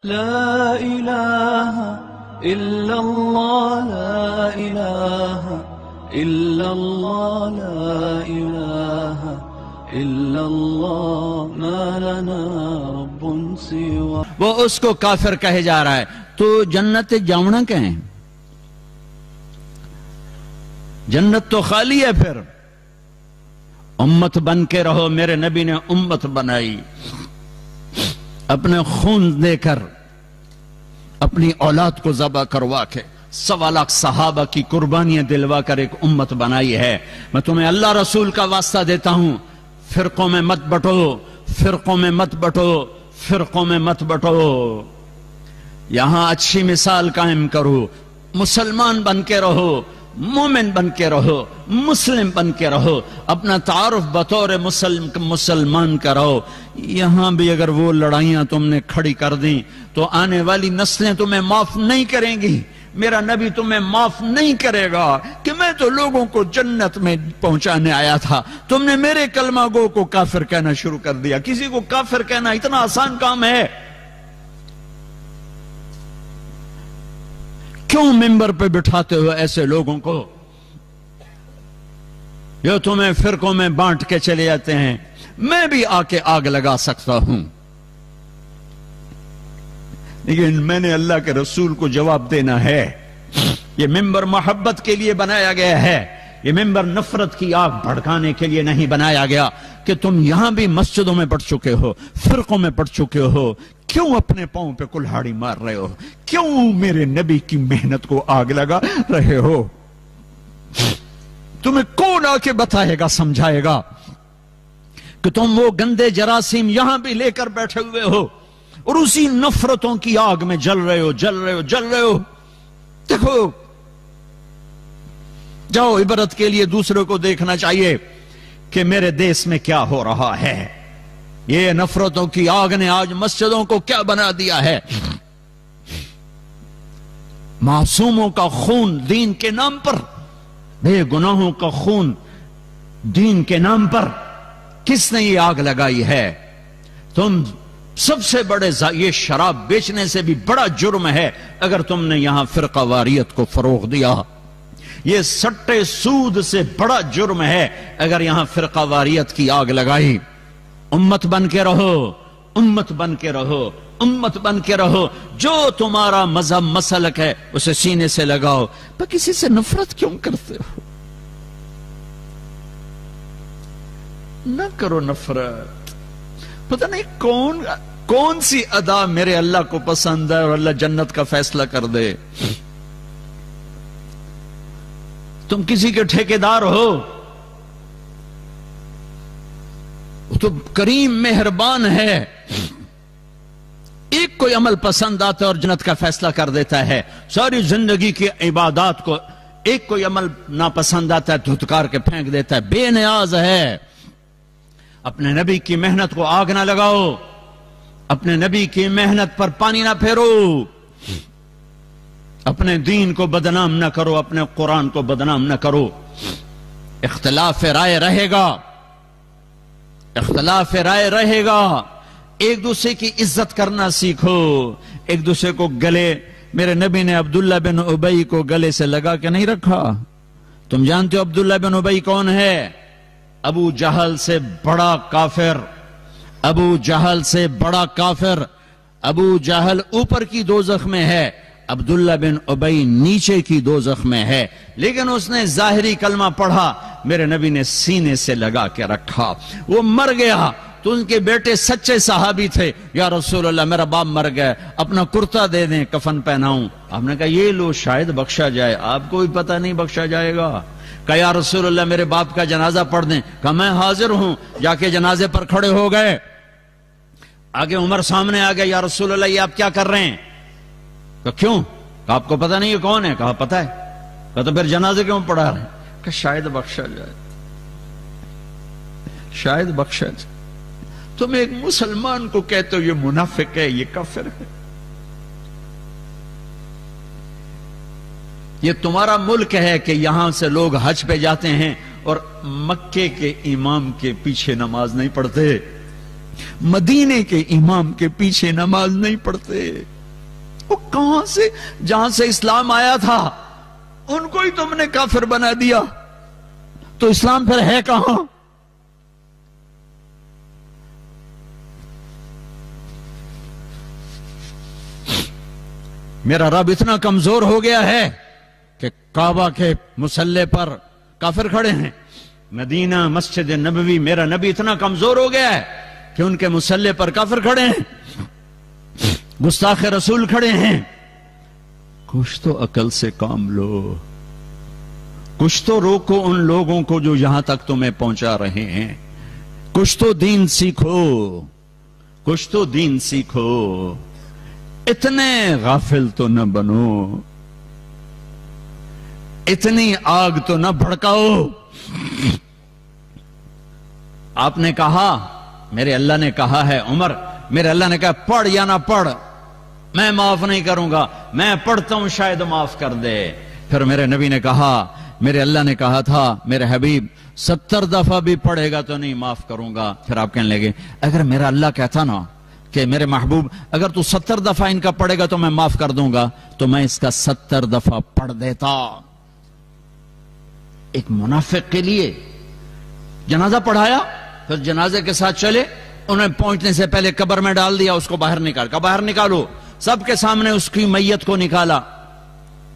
لا إله إلا الله لا إله إلا الله لا إله إلا الله ما لنا رب سوى. وہ اس کو کافر کہے جا رہا ہے. تو جنت جاؤنا کہیں؟ جنت تو خالی ہے. پھر امت بن کے رہو. میرے نبی نے امت بنائی اپنے خون دے کر، اپنی اولاد کو ذبح کروا کے، 1.25 لاکھ صحابہ کی قربانیاں دلوا کر ایک امت بنائی ہے. میں تمہیں اللہ رسول کا واسطہ دیتا ہوں، فرقوں میں مت بٹو، فرقوں میں مت بٹو، فرقوں میں مت بٹو. یہاں اچھی مثال قائم کرو. مسلمان بن کے رہو، مومن بن کے رہو، مسلم بن کے رہو. اپنا تعارف بطور مسلمان کرو. یہاں بھی اگر وہ لڑائیاں تم نے کھڑی کر دیں تو آنے والی نسلیں تمہیں معاف نہیں کریں گی. میرا نبی تمہیں معاف نہیں کرے گا کہ میں تو لوگوں کو جنت میں پہنچانے آیا تھا، تم نے میرے کلمہ گو کو کافر کہنا شروع کر دیا. کسی کو کافر کہنا اتنا آسان کام ہے؟ کیوں ممبر پہ بٹھاتے ہو ایسے لوگوں کو جو تمہیں فرقوں میں بانٹ کے چلے جاتے ہیں؟ میں بھی آ کے آگ لگا سکتا ہوں، لیکن میں نے اللہ کے رسول کو جواب دینا ہے. یہ ممبر محبت کے لیے بنایا گیا ہے، یہ ممبر نفرت کی آگ بھڑکانے کے لیے نہیں بنایا گیا. کہ تم یہاں بھی مسجدوں میں پڑھ چکے ہو، فرقوں میں پڑھ چکے ہو، کیوں اپنے پاؤں پہ کلہاڑی مار رہے ہو؟ کیوں میرے نبی کی محنت کو آگ لگا رہے ہو؟ تمہیں کون آ کے بتائے گا، سمجھائے گا کہ تم وہ گندے جراثیم یہاں بھی لے کر بیٹھے ہوئے ہو اور اسی نفرتوں کی آگ میں جل رہے ہو، جل رہے ہو، جل رہے ہو؟ دیکھو، جاؤ، عبرت کے لیے دوسروں کو دیکھنا چاہیے کہ میرے دیس میں کیا ہو رہا ہے. یہ نفرتوں کی آگ نے آج مسجدوں کو کیا بنا دیا ہے. معصوموں کا خون دین کے نام پر، بے گناہوں کا خون دین کے نام پر کس نے یہ آگ لگائی ہے؟ تم سب سے بڑے یہ شراب بیچنے سے بھی بڑا جرم ہے اگر تم نے یہاں فرقہ واریت کو فروغ دیا. یہ سٹے سود سے بڑا جرم ہے اگر یہاں فرقہ واریت کی آگ لگائی. امت بن کے رہو، امت بن کے رہو، امت بن کے رہو. جو تمہارا مذہب مسلک ہے اسے سینے سے لگاؤ. پر کسی سے نفرت کیوں کرتے ہو؟ نہ کرو نفرت. پتہ نہیں کون سی ادا میرے اللہ کو پسند ہے اور اللہ جنت کا فیصلہ کر دے. تم کسی کے ٹھیکیدار ہو، تو کریم مہربان ہے، ایک کوئی عمل پسند آتا ہے اور جنت کا فیصلہ کر دیتا ہے. ساری زندگی کی عبادات کو ایک کوئی عمل ناپسند آتا ہے دھتکار کے پھینک دیتا ہے. بے نیاز ہے. اپنے نبی کی محنت کو آگ نہ لگاؤ، اپنے نبی کی محنت پر پانی نہ پھیرو، اپنے دین کو بدنام نہ کرو، اپنے قرآن کو بدنام نہ کرو. اختلاف رائے رہے گا، اختلاف رائے رہے گا. ایک دوسرے کی عزت کرنا سیکھو. ایک دوسرے کو گلے، میرے نبی نے عبداللہ بن ابی کو گلے سے لگا کے نہیں رکھا. تم جانتے ہو عبداللہ بن ابی کون ہے؟ ابو جہل سے بڑا کافر، ابو جہل سے بڑا کافر. ابو جہل اوپر کی دوزخ میں ہے، عبداللہ بن ابی نیچے کی دوزخ میں ہے. لیکن اس نے ظاہری کلمہ پڑھا، میرے نبی نے سینے سے لگا کے رکھا. وہ مر گیا تو ان کے بیٹے سچے صحابی تھے. یا رسول اللہ، میرا باپ مر گیا، اپنا کرتا دے دیں، کفن پہناؤں. آپ نے کہا یہ لو، شاید بخشا جائے. آپ کو بھی پتہ نہیں بخشا جائے گا. کہا یا رسول اللہ میرے باپ کا جنازہ پڑھ دیں. کہا میں حاضر ہوں. جا کے جنازے پر کھڑے ہو گئے. آگے عمر سامنے آ گیا. یا رسول اللہ یہ آپ کیا کر رہے ہیں؟ کہا کیوں؟ کہا آپ کو پتہ نہیں یہ کون ہے؟ کہا پتہ ہے. کہا تو پھر جنازے کیوں پڑھا رہے ہیں؟ کہ شاید بخشا جائے، شاید بخشا جائے. تم ایک مسلمان کو کہتے ہو یہ منافق ہے، یہ کافر ہے. یہ تمہارا ملک ہے کہ یہاں سے لوگ حج پہ جاتے ہیں اور مکے کے امام کے پیچھے نماز نہیں پڑھتے. مدینے کے امام کے پیچھے نماز نہیں پڑھتے. وہ کہاں سے، جہاں سے اسلام آیا تھا ان کو ہی تم نے کافر بنا دیا، تو اسلام پھر ہے کہاں؟ میرا رب اتنا کمزور ہو گیا ہے کہ کعبہ کے مصلی پر کافر کھڑے ہیں. مدینہ مسجد نبوی، میرا نبی اتنا کمزور ہو گیا ہے کہ ان کے مصلی پر کافر کھڑے ہیں، گستاخ رسول کھڑے ہیں. کچھ تو عقل سے کام لو، کچھ تو روکو ان لوگوں کو جو یہاں تک تمہیں پہنچا رہے ہیں. کچھ تو دین سیکھو، کچھ تو دین سیکھو. اتنے غافل تو نہ بنو، اتنی آگ تو نہ بھڑکاؤ. آپ نے کہا، میرے اللہ نے کہا ہے عمر، میرے اللہ نے کہا پڑھ یا نہ پڑھ میں معاف نہیں کروں گا، میں پڑھتا ہوں شاید معاف کر دے. پھر میرے نبی نے کہا، میرے اللہ نے کہا تھا میرے حبیب 70 دفعہ بھی پڑھے گا تو نہیں معاف کروں گا. پھر آپ کہنے لگے اگر میرا اللہ کہتا نا کہ میرے محبوب اگر تو 70 دفعہ ان کا پڑھے گا تو میں معاف کر دوں گا، تو میں اس کا 70 دفعہ پڑھ دیتا. ایک منافق کے لیے جنازہ پڑھایا، پھر جنازے کے ساتھ چلے، انہیں پہنچنے سے پہلے قبر میں ڈال دیا، اس کو باہر نکال کہا باہر نکالو. سب کے سامنے اس کی میت کو نکالا،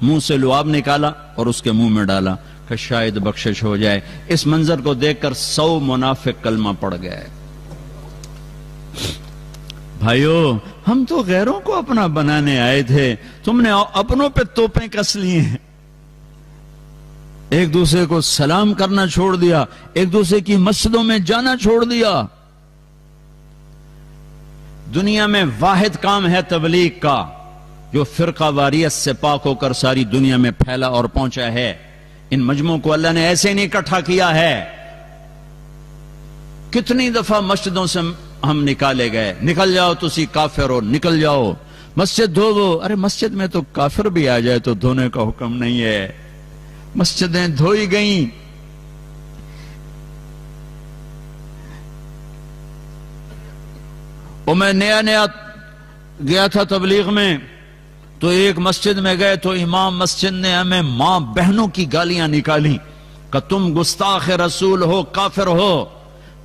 منہ سے لعاب نکالا اور اس کے منہ میں ڈالا کہ شاید بخشش ہو جائے. اس منظر کو دیکھ کر 100 منافق کلمہ پڑھ گئے. بھائیو، ہم تو غیروں کو اپنا بنانے آئے تھے، تم نے اپنوں پہ توپیں کس لی ہیں. ایک دوسرے کو سلام کرنا چھوڑ دیا، ایک دوسرے کی مسجدوں میں جانا چھوڑ دیا. دنیا میں واحد کام ہے تبلیغ کا جو فرقہ واریت سے پاک ہو کر ساری دنیا میں پھیلا اور پہنچا ہے. ان مجموعوں کو اللہ نے ایسے نہیں اکٹھا کیا ہے. کتنی دفعہ مسجدوں سے ہم نکالے گئے، نکل جاؤ تسی کافر ہو، نکل جاؤ، مسجد دھو. ارے مسجد میں تو کافر بھی آ جائے تو دھونے کا حکم نہیں ہے. مسجدیں دھوئی گئیں. اور میں نیا گیا تھا تبلیغ میں، تو ایک مسجد میں گئے تو امام مسجد نے ہمیں ماں بہنوں کی گالیاں نکالی کہ تم گستاخ رسول ہو، کافر ہو.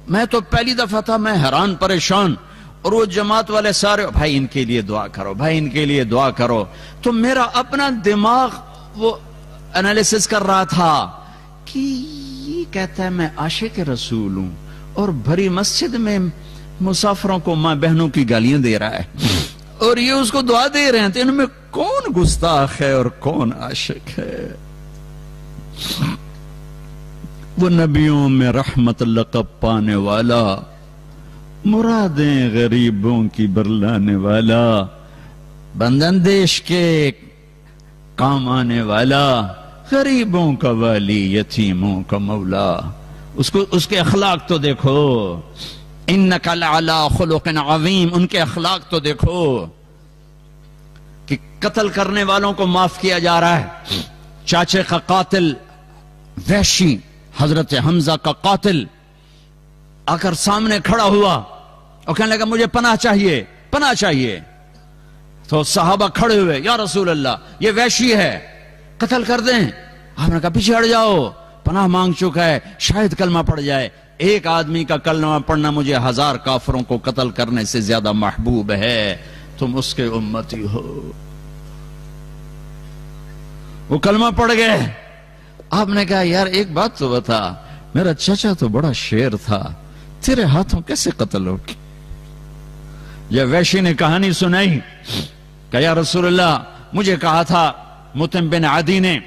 میں تو پہلی دفعہ تھا، میں حیران پریشان. اور وہ جماعت والے سارے بھائی ان کے لیے دعا کرو، بھائی ان کے لیے دعا کرو. تو میرا اپنا دماغ وہ انالیسس کر رہا تھا کہ یہ کہتا ہے میں عاشق رسول ہوں اور بھری مسجد میں مسافروں کو ماں بہنوں کی گالیاں دے رہا ہے، اور یہ اس کو دعا دے رہے ہیں. تو ان میں کون گستاخ ہے اور کون عاشق ہے؟ وہ نبیوں میں رحمت لقب پانے والا، مرادیں غریبوں کی برلانے والا، بندندیش کے کام آنے والا، غریبوں کا والی، یتیموں کا مولا. اس کے اخلاق تو دیکھو. انک لعلی خلق عظیم. ان کے اخلاق تو دیکھو کہ قتل کرنے والوں کو معاف کیا جا رہا ہے. چاچے کا قاتل وحشی، حضرت حمزہ کا قاتل آ کر سامنے کھڑا ہوا اور کہنے لگا مجھے پناہ چاہیے، پناہ چاہیے. تو صحابہ کھڑے ہوئے، یا رسول اللہ یہ وحشی ہے، قتل کر دیں. آپ نے کہا پیچھے ہٹ جاؤ، پناہ مانگ چکا ہے، شاید کلمہ پڑھ جائے. ایک آدمی کا کلمہ پڑھنا مجھے 1000 کافروں کو قتل کرنے سے زیادہ محبوب ہے. تم اس کے امتی ہو. وہ کلمہ پڑھ گئے. آپ نے کہا یار ایک بات تو بتا، میرا چچا تو بڑا شیر تھا، تیرے ہاتھوں کیسے قتل ہو؟ یہ وحشی نے کہانی سنائی کہ یا رسول اللہ مجھے کہا تھا مطعم بن عدی نے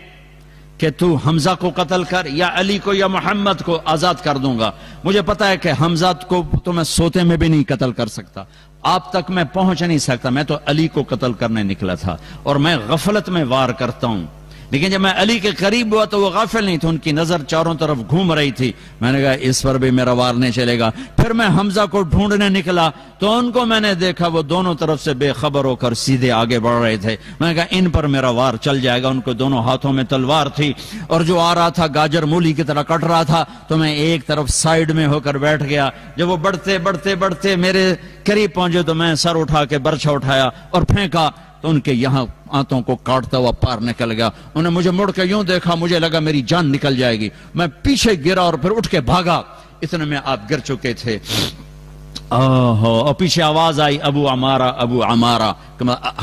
کہ تو حمزہ کو قتل کر، یا علی کو یا محمد کو آزاد کر دوں گا. مجھے پتا ہے کہ حمزہ کو تو میں سوتے میں بھی نہیں قتل کر سکتا، آپ تک میں پہنچ نہیں سکتا. میں تو علی کو قتل کرنے نکلا تھا اور میں غفلت میں وار کرتا ہوں. لیکن جب میں علی کے قریب ہوا تو وہ غافل نہیں تھے، ان کی نظر چاروں طرف گھوم رہی تھی. میں نے کہا اس پر بھی میرا وار نہیں چلے گا. پھر میں حمزہ کو ڈھونڈنے نکلا تو ان کو میں نے دیکھا وہ دونوں طرف سے بے خبر ہو کر سیدھے آگے بڑھ رہے تھے. میں نے کہا ان پر میرا وار چل جائے گا. ان کو دونوں ہاتھوں میں تلوار تھی اور جو آ رہا تھا گاجر مولی کی طرح کٹ رہا تھا، تو میں ایک طرف سائیڈ میں ہو کر بیٹھ گیا. جب وہ بڑھتے بڑھتے بڑھتے میرے قریب پہنچے تو میں سر اٹھا کے برچھا اٹھایا اور پھینکا تو ان کے یہاں آنتوں کو کاٹتا ہوا پار نکل گیا. انہیں مجھے مڑ کے یوں دیکھا، مجھے لگا میری جان نکل جائے گی. میں پیچھے گرا اور پھر اٹھ کے بھاگا. اتنے میں آپ گر چکے تھے. اور پیچھے آواز آئی ابو عمارہ ابو عمارہ.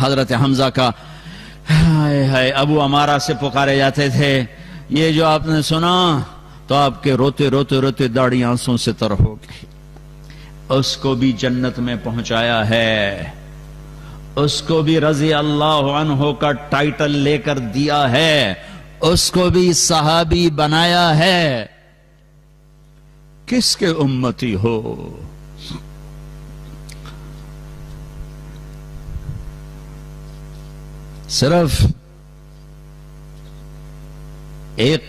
حضرت حمزہ کا ہائے ہائے ابو عمارہ سے پکارے جاتے تھے. یہ جو آپ نے سنا تو آپ کے روتے روتے روتے داڑھی آنسوں سے تر ہو گئی. اس کو بھی جنت میں پہنچایا ہے، اس کو بھی رضی اللہ عنہ کا ٹائٹل لے کر دیا ہے، اس کو بھی صحابی بنایا ہے. کس کے امتی ہو؟ صرف ایک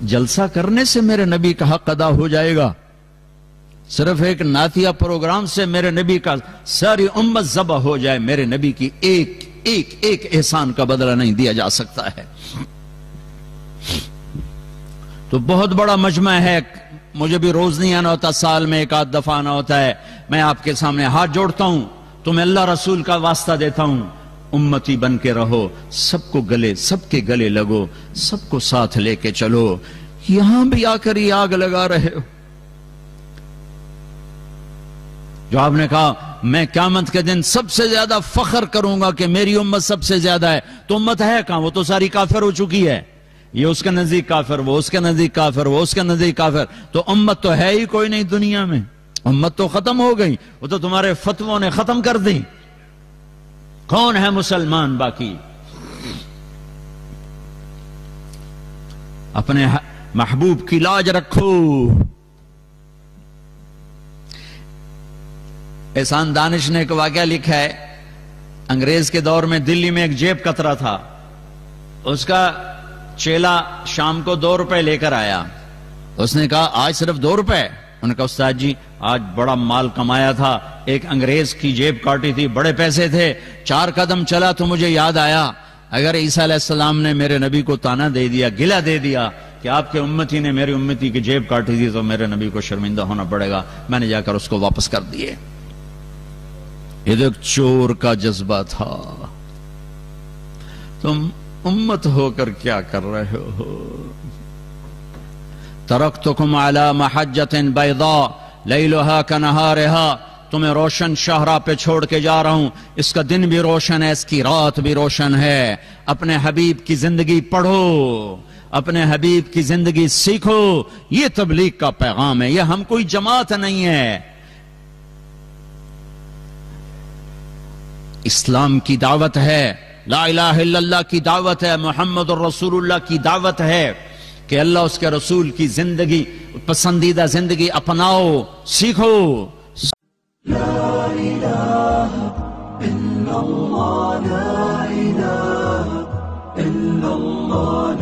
جلسہ کرنے سے میرے نبی کا حق ادا ہو جائے گا؟ صرف ایک نعتیہ پروگرام سے میرے نبی کا ساری امت ذبح ہو جائے، میرے نبی کی ایک احسان کا بدلہ نہیں دیا جا سکتا ہے. تو بہت بڑا مجمع ہے. مجھے بھی روز نہیں آنا ہوتا، سال میں ایک آدھ دفعہ آنا ہوتا ہے. میں آپ کے سامنے ہاتھ جوڑتا ہوں، تمہیں اللہ رسول کا واسطہ دیتا ہوں، امتی بن کے رہو، سب کو گلے، سب کے گلے لگو، سب کو ساتھ لے کے چلو. یہاں بھی آ کر یہ آگ لگا رہے ہو. جو آپ نے کہا میں قیامت کے دن سب سے زیادہ فخر کروں گا کہ میری امت سب سے زیادہ ہے، تو امت ہے کہاں؟ وہ تو ساری کافر ہو چکی ہے. یہ اس کے نزدیک کافر، وہ اس کے نزدیک کافر، وہ اس کے نزدیک کافر. تو امت تو ہے ہی کوئی نہیں دنیا میں. امت تو ختم ہو گئی، وہ تو تمہارے فتووں نے ختم کر دی. کون ہے مسلمان باقی؟ اپنے محبوب کی لاج رکھو. احسان دانش نے ایک واقعہ لکھا ہے. انگریز کے دور میں دلی میں ایک جیب کترا تھا. اس کا چیلا شام کو 2 روپے لے کر آیا. اس نے کہا آج صرف 2 روپے؟ انہوں نے کہا استاد جی آج بڑا مال کمایا تھا، ایک انگریز کی جیب کاٹی تھی، بڑے پیسے تھے. 4 قدم چلا تو مجھے یاد آیا اگر عیسیٰ علیہ السلام نے میرے نبی کو تانا دے دیا، گلہ دے دیا کہ آپ کے امتی نے میری امتی کی جیب کاٹی تھی، تو میرے نبی کو شرمندہ ہونا پڑے گا. میں نے جا کر اس کو واپس کر دیے. یہ تو ایک چور کا جذبہ تھا. تم امت ہو کر کیا کر رہے ہو؟ ترکتکم علی محجۃ بیضاء لیلھا کنہارھا. تمہیں روشن شاہراہ پہ چھوڑ کے جا رہا ہوں. اس کا دن بھی روشن ہے، اس کی رات بھی روشن ہے. اپنے حبیب کی زندگی پڑھو، اپنے حبیب کی زندگی سیکھو. یہ تبلیغ کا پیغام ہے. یہ ہم کوئی جماعت نہیں ہے. اسلام کی دعوت ہے، لا الہ الا اللہ کی دعوت ہے، محمد الرسول اللہ کی دعوت ہے کہ اللہ اس کے رسول کی زندگی، پسندیدہ زندگی اپناؤ، سیکھو. لا إله إلا الله لا إله إلا الله